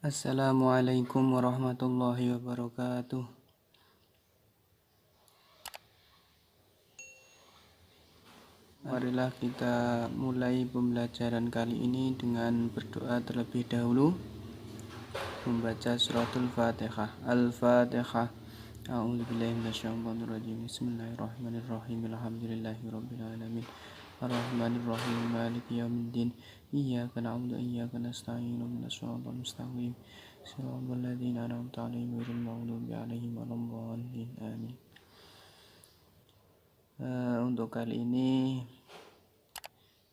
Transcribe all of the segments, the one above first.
Assalamualaikum warahmatullahi wabarakatuh. Marilah kita mulai pembelajaran kali ini dengan berdoa terlebih dahulu, membaca suratul Fatihah. Al-Fatihah. A'udzubillahi minasyaitonirrajim. Bismillahirrahmanirrahim. Alhamdulillahirabbil alamin. Ar-Rahmanir-Rahim. Maliki yaumiddin. Iyyaka na'budu wa iyyaka nasta'in. Ihdinas siratal mustaqim. Shiratal ladzina an'amta 'alaihim ghairil maghdubi 'alaihim waladdallin. Amin. Untuk kali ini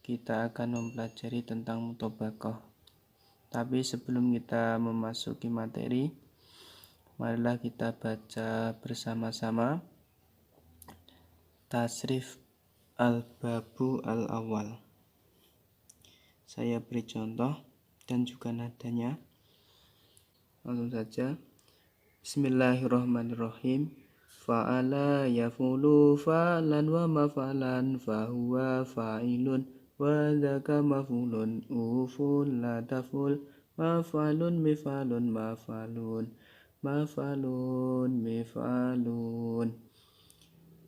kita akan mempelajari tentang mutobaqoh. Tapi sebelum kita memasuki materi, marilah kita baca bersama-sama tasrif al-babu al-awwal. Saya beri contoh dan juga nadanya. Langsung saja. Bismillahirrahmanirrahim. Fa'ala yafulu fa'lan wa mafa'lan fahuwa fa'ilun wa dzaka maf'ulun uful la taful maf'alun mif'alun maf'alun maf'alun mif'alun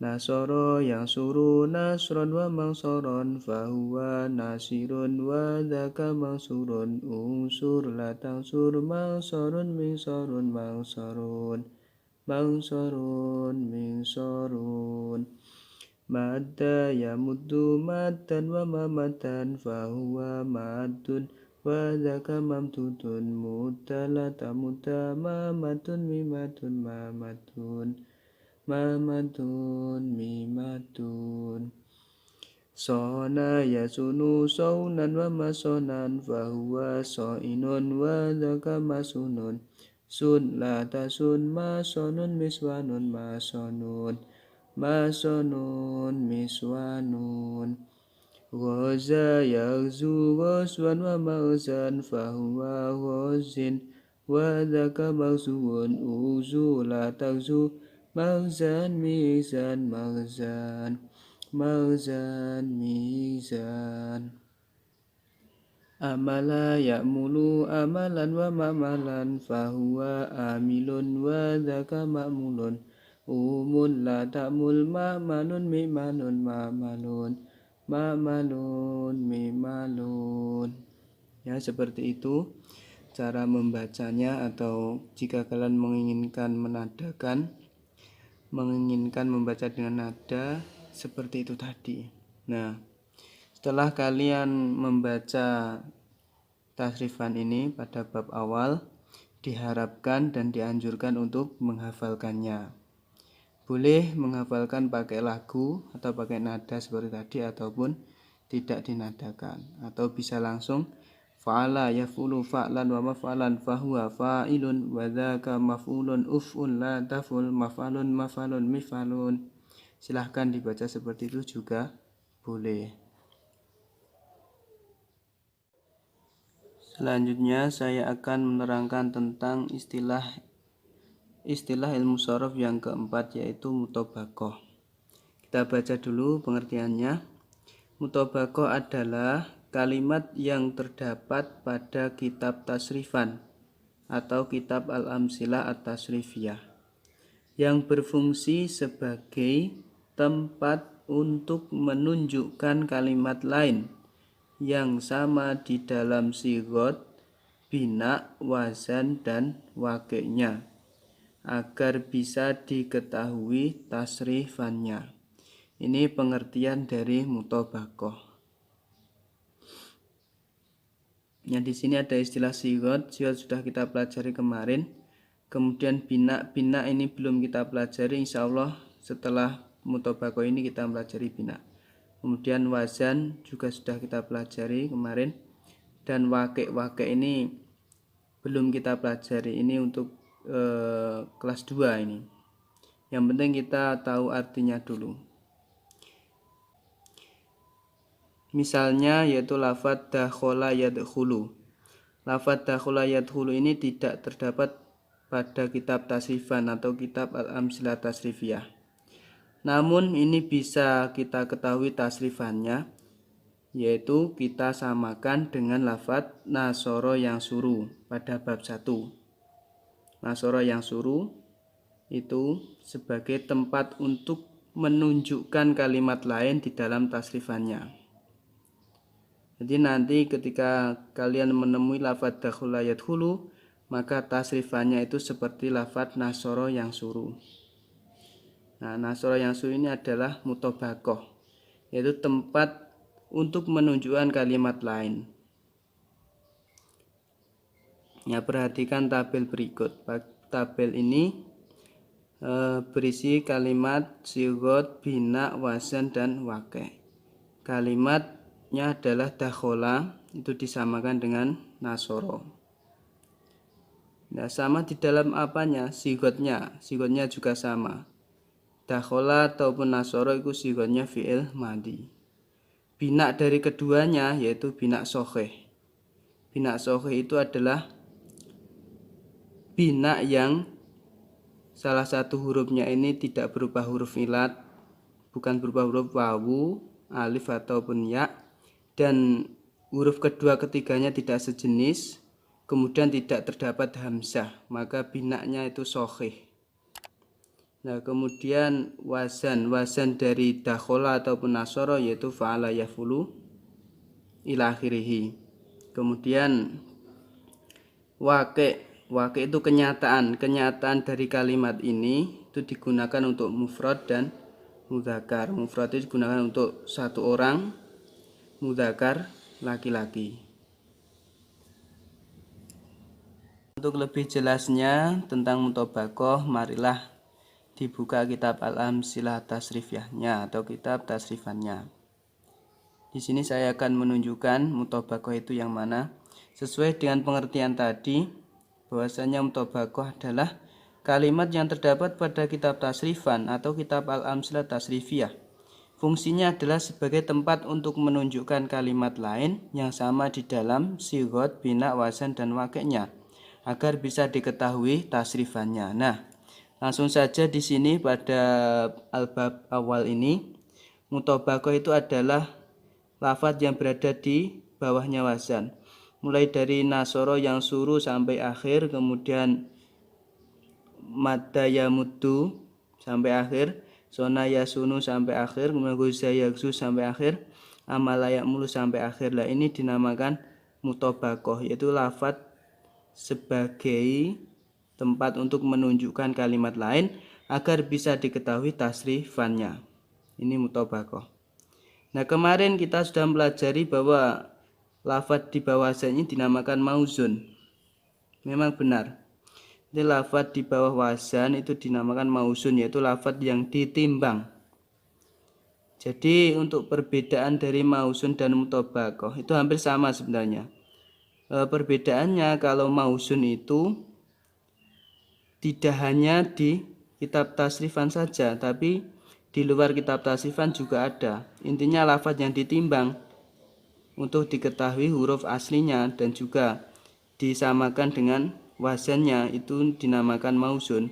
nasoro yang suruh nasron wa mangsoron fahuwa nasirun wa dzaka mangsurun unsur la tangsur mangsorun mingsorun mangsorun mangsorun mingsorun madda yamuddu maddan wa mamatan fahuwa maddun wa dzaka mamdudun mudda tamudda mamatun mimatun mamatun mamatun mimatun sona yasunu saunan wa masonan fahuwa soinun wa dzaka masunun sun la tasun masonun miswanun masonun masonun miswanun ghaza yaghzu ghazwan wa maghzan fahuwa ghazin wa dzaka maghzuun uzu la taghzu maghzan mizan maghzan maghzan mizan amala ya'mulu amalan wa ma'malan fahuwa amilun wa dzaka ma'mulun umul la ta'mul ma'malun mi'malun ma'malun ma'malun mi'malun. Ya, seperti itu cara membacanya, atau jika kalian menginginkan membaca dengan nada seperti itu tadi. Nah, setelah kalian membaca tasrifan ini pada bab awal, diharapkan dan dianjurkan untuk menghafalkannya. Boleh menghafalkan pakai lagu atau pakai nada seperti tadi, ataupun tidak dinadakan, atau bisa langsung fa'ala yaf'ulu fa'lan wa maf'alan fahuwa fa'ilun wa dzaka maf'ulun uf'ul la taf'ul maf'alun maf'alun mif'alun. Silahkan dibaca seperti itu juga boleh. Selanjutnya saya akan menerangkan tentang istilah ilmu shorof yang keempat, yaitu mutobaqoh. Kita baca dulu pengertiannya. Mutobaqoh adalah kalimat yang terdapat pada kitab tasrifan atau kitab al-amsilah at-tasrifiyah yang berfungsi sebagai tempat untuk menunjukkan kalimat lain yang sama di dalam sigot, bina, wazan, dan wakeknya agar bisa diketahui tasrifannya. Ini pengertian dari mutobaqoh. Ya, di sini ada istilah sigot sudah kita pelajari kemarin. Kemudian bina ini belum kita pelajari. Insya Allah setelah mutobaqoh ini kita pelajari bina. Kemudian wazan juga sudah kita pelajari kemarin, dan wakek ini belum kita pelajari. Ini untuk kelas 2 ini. Yang penting kita tahu artinya dulu. Misalnya yaitu lafadz dakhala yadkhulu. Lafadz dakhala yadkhulu ini tidak terdapat pada kitab tasrifan atau kitab al-amsilah tasrifiyah. Namun ini bisa kita ketahui tasrifannya yaitu kita samakan dengan lafadz nasoro yang suruh pada bab 1. Nasoro yang suruh itu sebagai tempat untuk menunjukkan kalimat lain di dalam tasrifannya. Jadi nanti ketika kalian menemui lafadz dakhala yadkhulu, maka tasrifannya itu seperti lafadz nasoro yang suruh. Nah, nasoro yang suruh ini adalah mutobakoh, yaitu tempat untuk menunjukkan kalimat lain. Ya, perhatikan tabel berikut. Tabel ini berisi kalimat sigot, bina, wazan, dan waqi'. Kalimatnya adalah dakhala, itu disamakan dengan nasoro. Nah, sama di dalam apanya? Sigotnya juga sama. Dakhala ataupun nasoro itu sigotnya fi'il madhi. Bina dari keduanya yaitu bina sohih. Bina sohih itu adalah bina yang salah satu hurufnya ini tidak berupa huruf ilat, bukan berupa huruf wawu, alif ataupun ya, dan huruf kedua ketiganya tidak sejenis, kemudian tidak terdapat hamzah, maka binanya itu sohih. Nah, kemudian wazan dari dakhala ataupun nasoro yaitu fa'ala yafulu ila akhirih. Kemudian waqi' itu kenyataan dari kalimat ini itu digunakan untuk mufrad dan mudzakkar. Mufrad itu digunakan untuk satu orang, mudzakkar laki-laki. Untuk lebih jelasnya tentang mutobakoh, marilah dibuka kitab Al-Amsilah Tasrifiyahnya atau kitab tasrifannya. Di sini saya akan menunjukkan mutobakoh itu yang mana. Sesuai dengan pengertian tadi, bahwasanya mutobakoh adalah kalimat yang terdapat pada kitab tasrifan atau kitab Al-Amsilah Tasrifiyah. Fungsinya adalah sebagai tempat untuk menunjukkan kalimat lain yang sama di dalam sigot, bina, wazan, dan waqi'-nya agar bisa diketahui tasrifannya. Nah, langsung saja di sini pada al-bab awal ini, mutobakoh itu adalah lafadz yang berada di bawahnya wazan. Mulai dari nasoro yang suruh sampai akhir, kemudian madda yamuddu sampai akhir, sona yasunu sampai akhir, kemudian guza yaksu sampai akhir, amala ya'mulu sampai akhir. Lah ini dinamakan mutobakoh, yaitu lafadz sebagai tempat untuk menunjukkan kalimat lain agar bisa diketahui tasrifannya. Ini mutobakoh. Nah, kemarin kita sudah pelajari bahwa lafadz di bawah wazan ini dinamakan mauzun. Memang benar. Jadi lafadz di bawah wazan itu dinamakan mauzun, yaitu lafadz yang ditimbang. Jadi untuk perbedaan dari mauzun dan mutobakoh itu hampir sama sebenarnya. Perbedaannya kalau mauzun itu tidak hanya di kitab tasrifan saja, tapi di luar kitab tasrifan juga ada. Intinya lafadz yang ditimbang untuk diketahui huruf aslinya dan juga disamakan dengan wazannya itu dinamakan mauzun.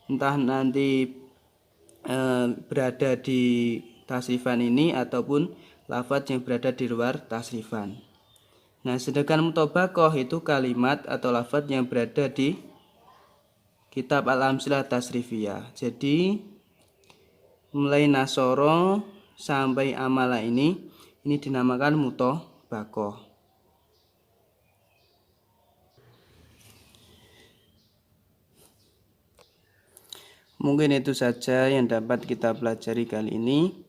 Entah nanti berada di tasrifan ini ataupun lafadz yang berada di luar tasrifan. Nah, sedangkan mutobakoh itu kalimat atau lafadz yang berada di kitab Al-Amsilah Tasrifiyah. Jadi mulai nasoro sampai amala ini dinamakan mutobakoh. Mungkin itu saja yang dapat kita pelajari kali ini.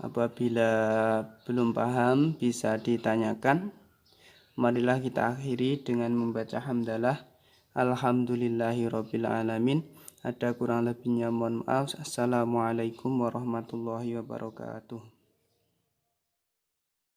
Apabila belum paham bisa ditanyakan. Marilah kita akhiri dengan membaca hamdalah. Alhamdulillahirabbil alamin. Ada kurang lebihnya mohon maaf. Assalamualaikum warahmatullahi wabarakatuh.